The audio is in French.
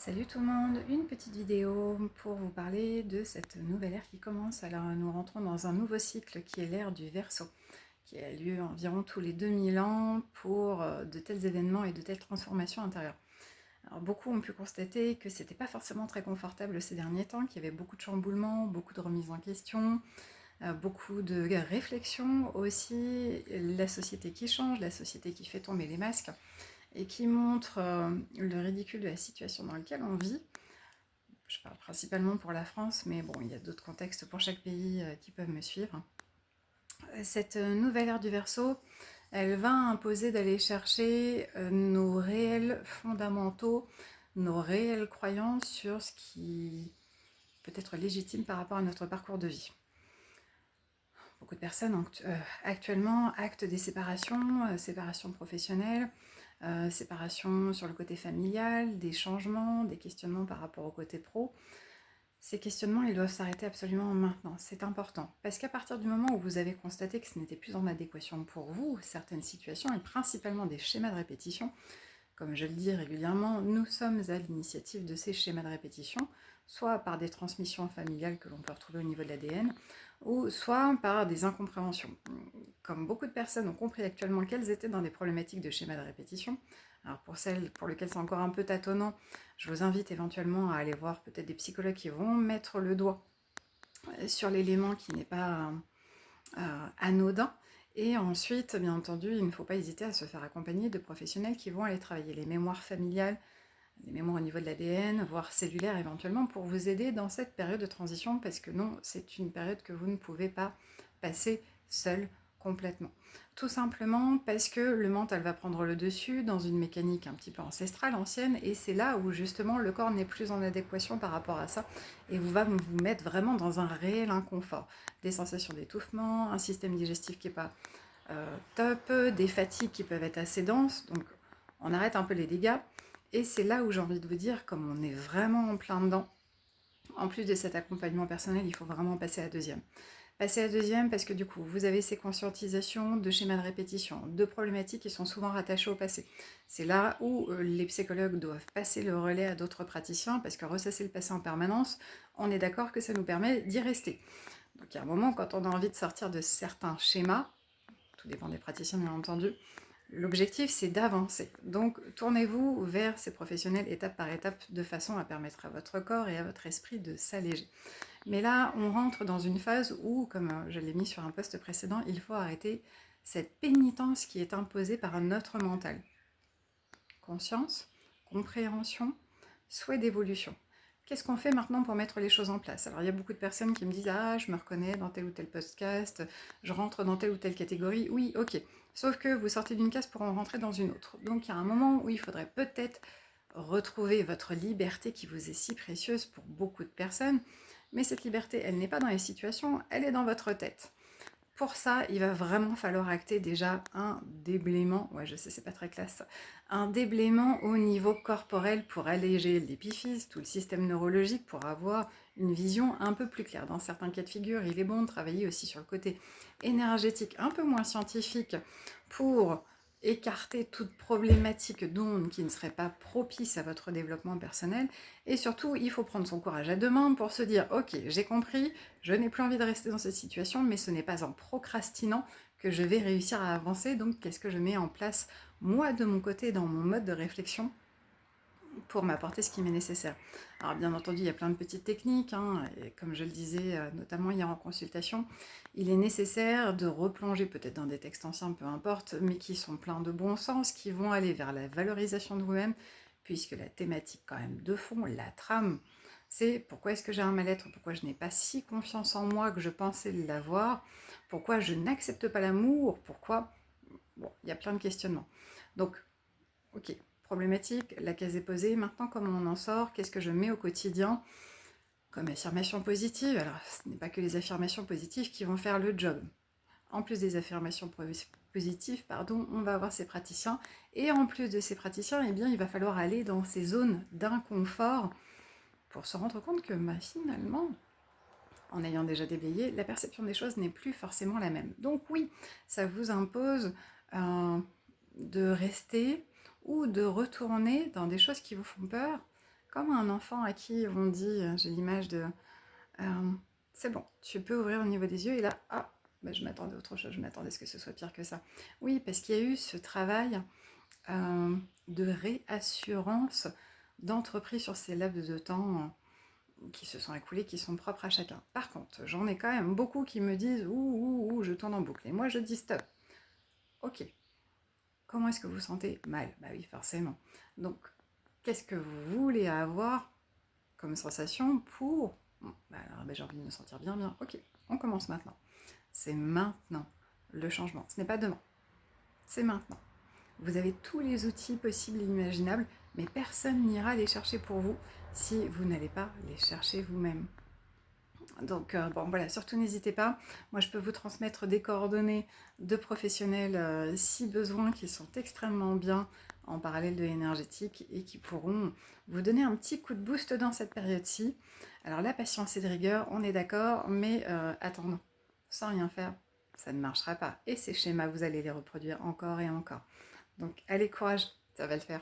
Salut tout le monde, une petite vidéo pour vous parler de cette nouvelle ère qui commence. Alors nous rentrons dans un nouveau cycle qui est l'ère du Verseau, qui a lieu environ tous les 2000 ans pour de tels événements et de telles transformations intérieures. Alors beaucoup ont pu constater que c'était pas forcément très confortable ces derniers temps, qu'il y avait beaucoup de chamboulements, beaucoup de remises en question, beaucoup de réflexions aussi, la société qui change, la société qui fait tomber les masques et qui montre le ridicule de la situation dans laquelle on vit. Je parle principalement pour la France, mais bon, il y a d'autres contextes pour chaque pays qui peuvent me suivre. Cette nouvelle ère du Verseau, elle va imposer d'aller chercher nos réels fondamentaux, nos réelles croyances sur ce qui peut être légitime par rapport à notre parcours de vie. Beaucoup de personnes actuellement actent des séparations, séparations professionnelles, séparation sur le côté familial, des changements, des questionnements par rapport au côté pro. Ces questionnements, ils doivent s'arrêter absolument maintenant, c'est important. Parce qu'à partir du moment où vous avez constaté que ce n'était plus en adéquation pour vous, certaines situations, et principalement des schémas de répétition, comme je le dis régulièrement, nous sommes à l'initiative de ces schémas de répétition, soit par des transmissions familiales que l'on peut retrouver au niveau de l'ADN, ou soit par des incompréhensions. Comme beaucoup de personnes ont compris actuellement qu'elles étaient dans des problématiques de schéma de répétition, alors pour celles pour lesquelles c'est encore un peu tâtonnant, je vous invite éventuellement à aller voir peut-être des psychologues qui vont mettre le doigt sur l'élément qui n'est pas anodin. Et ensuite, bien entendu, il ne faut pas hésiter à se faire accompagner de professionnels qui vont aller travailler les mémoires familiales, les mémoires au niveau de l'ADN, voire cellulaires éventuellement, pour vous aider dans cette période de transition, parce que non, c'est une période que vous ne pouvez pas passer seul complètement. Tout simplement parce que le mental va prendre le dessus dans une mécanique un petit peu ancestrale, ancienne, et c'est là où justement le corps n'est plus en adéquation par rapport à ça, et va vous mettre vraiment dans un réel inconfort. Des sensations d'étouffement, un système digestif qui n'est pas top, des fatigues qui peuvent être assez denses, donc on arrête un peu les dégâts. Et c'est là où j'ai envie de vous dire, comme on est vraiment en plein dedans, en plus de cet accompagnement personnel, il faut vraiment passer à la deuxième. Passer à la deuxième parce que du coup, vous avez ces conscientisations de schémas de répétition, de problématiques qui sont souvent rattachées au passé. C'est là où les psychologues doivent passer le relais à d'autres praticiens parce que ressasser le passé en permanence, on est d'accord que ça nous permet d'y rester. Donc il y a un moment, quand on a envie de sortir de certains schémas, tout dépend des praticiens bien entendu, l'objectif c'est d'avancer. Donc tournez-vous vers ces professionnels étape par étape de façon à permettre à votre corps et à votre esprit de s'alléger. Mais là, on rentre dans une phase où, comme je l'ai mis sur un post précédent, il faut arrêter cette pénitence qui est imposée par notre mental. Conscience, compréhension, souhait d'évolution. Qu'est-ce qu'on fait maintenant pour mettre les choses en place? Alors il y a beaucoup de personnes qui me disent «Ah, je me reconnais dans tel ou tel podcast, je rentre dans telle ou telle catégorie». Oui, ok. Sauf que vous sortez d'une case pour en rentrer dans une autre. Donc il y a un moment où il faudrait peut-être retrouver votre liberté qui vous est si précieuse pour beaucoup de personnes. Mais cette liberté, elle n'est pas dans les situations, elle est dans votre tête. Pour ça, il va vraiment falloir acter déjà un déblaiement, ouais je sais c'est pas très classe, un déblaiement au niveau corporel pour alléger l'épiphyse, tout le système neurologique, pour avoir une vision un peu plus claire. Dans certains cas de figure, il est bon de travailler aussi sur le côté énergétique, un peu moins scientifique, pour écarter toute problématique d'onde qui ne serait pas propice à votre développement personnel. Et surtout, il faut prendre son courage à deux mains pour se dire « Ok, j'ai compris, je n'ai plus envie de rester dans cette situation, mais ce n'est pas en procrastinant que je vais réussir à avancer. Donc, qu'est-ce que je mets en place, moi, de mon côté, dans mon mode de réflexion pour m'apporter ce qui m'est nécessaire. » Alors bien entendu, il y a plein de petites techniques, hein, et comme je le disais notamment hier en consultation, il est nécessaire de replonger peut-être dans des textes anciens, peu importe, mais qui sont pleins de bon sens, qui vont aller vers la valorisation de vous-même, puisque la thématique quand même de fond, la trame, c'est pourquoi est-ce que j'ai un mal-être, pourquoi je n'ai pas si confiance en moi que je pensais l'avoir, pourquoi je n'accepte pas l'amour, pourquoi... Bon, il y a plein de questionnements. Donc, ok, problématique, la case est posée, maintenant comment on en sort, qu'est-ce que je mets au quotidien comme affirmation positive? Alors ce n'est pas que les affirmations positives qui vont faire le job. En plus des affirmations positives, on va avoir ces praticiens, et en plus de ces praticiens, eh bien, il va falloir aller dans ces zones d'inconfort pour se rendre compte que finalement, en ayant déjà déblayé, la perception des choses n'est plus forcément la même. Donc oui, ça vous impose de rester ou de retourner dans des choses qui vous font peur, Comme un enfant à qui on dit, j'ai l'image de c'est bon, tu peux ouvrir au niveau des yeux, et là, ah, bah, je m'attendais à autre chose, je m'attendais à ce que ce soit pire que ça. Oui, parce qu'il y a eu ce travail de réassurance d'entreprise sur ces laps de temps qui se sont écoulés, qui sont propres à chacun. Par contre, j'en ai quand même beaucoup qui me disent ouh, je tourne en boucle. Et moi, je dis stop. Ok, comment est-ce que vous vous sentez mal? Bah oui, forcément. Donc, qu'est-ce que vous voulez avoir comme sensation pour... Bon, bah alors, bah, j'ai envie de me sentir bien, bien. Ok, on commence maintenant. C'est maintenant le changement. Ce n'est pas demain, c'est maintenant. Vous avez tous les outils possibles et imaginables, mais personne n'ira les chercher pour vous si vous n'allez pas les chercher vous-même. Donc bon voilà, surtout n'hésitez pas. Moi je peux vous transmettre des coordonnées de professionnels si besoin, qui sont extrêmement bien en parallèle de l'énergétique et qui pourront vous donner un petit coup de boost dans cette période-ci. Alors la patience et de rigueur, on est d'accord, mais attendons, sans rien faire, ça ne marchera pas. Et ces schémas, vous allez les reproduire encore et encore. Donc allez, courage, ça va le faire.